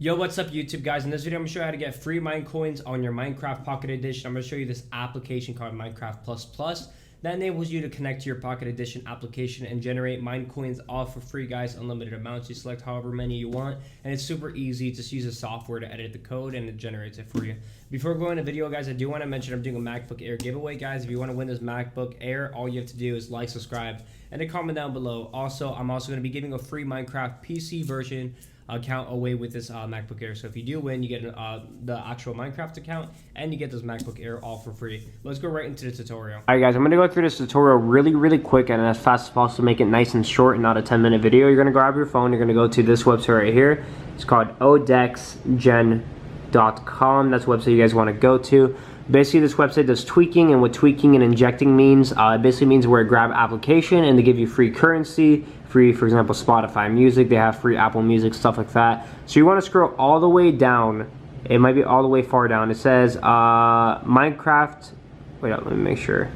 Yo, what's up YouTube guys? In this video I'm going to show you how to get free mine coins on your Minecraft Pocket Edition. I'm going to show you this application called Minecraft Plus that enables you to connect to your Pocket Edition application and generate mine coins all for free, guys. Unlimited amounts. You select however many you want and it's super easy. Just use the software to edit the code and it generates it for you. Before going to video, guys, I do want to mention I'm doing a MacBook Air giveaway, guys. If you want to win this MacBook Air, all you have to do is like, subscribe, and a comment down below. Also, I'm also going to be giving a free Minecraft PC version account away with this MacBook Air. So if you do win, you get the actual Minecraft account and you get this MacBook Air all for free. Let's go right into the tutorial. All right, guys, I'm going to go through this tutorial really quick and as fast as possible to make it nice and short and not a 10-minute video. You're going to grab your phone. You're going to go to this website right here. It's called odexgen.com. That's the website you guys want to go to. Basically, this website does tweaking, and what tweaking and injecting means, it basically means where grab application and they give you free currency, free, for example, Spotify music, they have free Apple Music, stuff like that. So you want to scroll all the way down. It might be all the way far down. It says Minecraft. Wait, let me make sure.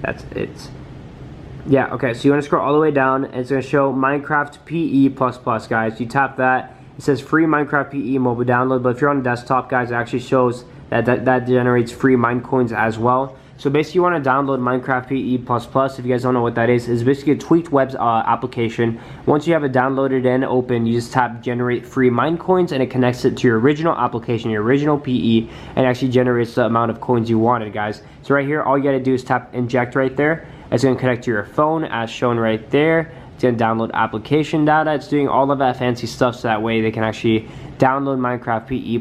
That's it. Yeah, okay, so you want to scroll all the way down, and it's going to show Minecraft PE++, guys. You tap that. It says free Minecraft PE mobile download, but if you're on a desktop, guys, it actually shows that generates free mine coins as well. So basically you want to download Minecraft PE++. If you guys don't know what that is basically a tweaked web application. Once you have it downloaded and open, you just tap generate free mine coins and it connects it to your original application, your original PE, and actually generates the amount of coins you wanted, guys. So right here, all you got to do is tap inject right there. It's going to connect to your phone as shown right there. It's going to download application data. It's doing all of that fancy stuff so that way they can actually download Minecraft PE++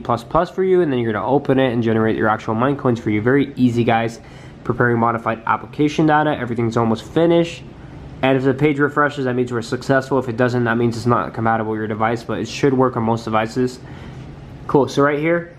for you, and then you're going to open it and generate your actual mine coins for you. Very easy, guys. Preparing modified application data. Everything's almost finished. And if the page refreshes, that means we're successful. If it doesn't, that means it's not compatible with your device, but it should work on most devices. Cool. So right here,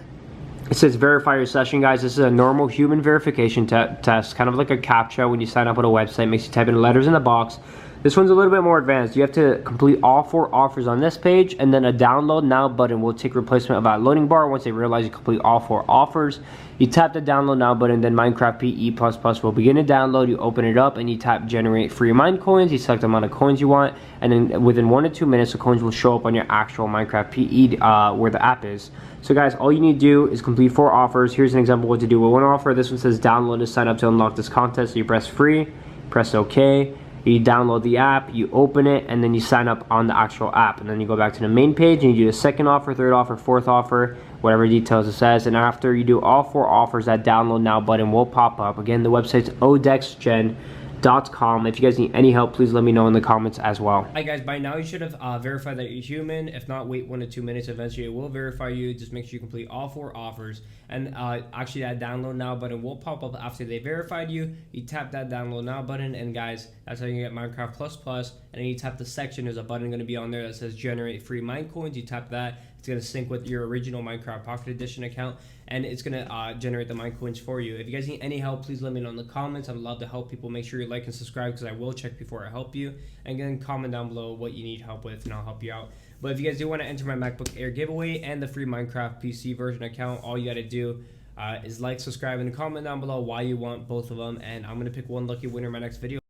it says verify your session, guys. This is a normal human verification test, kind of like a CAPTCHA when you sign up with a website. Makes you type in letters in the box. This one's a little bit more advanced. You have to complete all 4 offers on this page, and then a download now button will take replacement of that loading bar once they realize you complete all 4 offers. You tap the download now button, then Minecraft PE++ will begin to download. You open it up and you tap generate free mine coins. You select the amount of coins you want, and then within 1 to 2 minutes the coins will show up on your actual Minecraft PE where the app is. So guys, all you need to do is complete 4 offers. Here's an example of what to do with one offer. This one says download to sign up to unlock this contest. So you press free, press OK. You download the app, you open it, and then you sign up on the actual app. And then you go back to the main page and you do the second offer, third offer, fourth offer, whatever details it says. And after you do all 4 offers, that download now button will pop up. Again, the website's odexgen.com. If you guys need any help, please let me know in the comments as well. Hi guys, by now you should have verified that you're human. If not, wait 1 to 2 minutes. Eventually it will verify you. Just make sure you complete all 4 offers, and actually that download now button will pop up after they verified you. You tap that download now button, and guys, that's how you get Minecraft Plus. And then you tap the section. There's a button going to be on there that says generate free mine coins. You tap that. It's going to sync with your original Minecraft Pocket Edition account, and it's going to generate the mine coins for you. If you guys need any help, please let me know in the comments. I'd love to help people. Make sure you like and subscribe because I will check before I help you. And again, comment down below what you need help with and I'll help you out. But if you guys do want to enter my MacBook Air giveaway and the free Minecraft PC version account, all you got to do is like, subscribe, and comment down below why you want both of them. And I'm going to pick one lucky winner in my next video.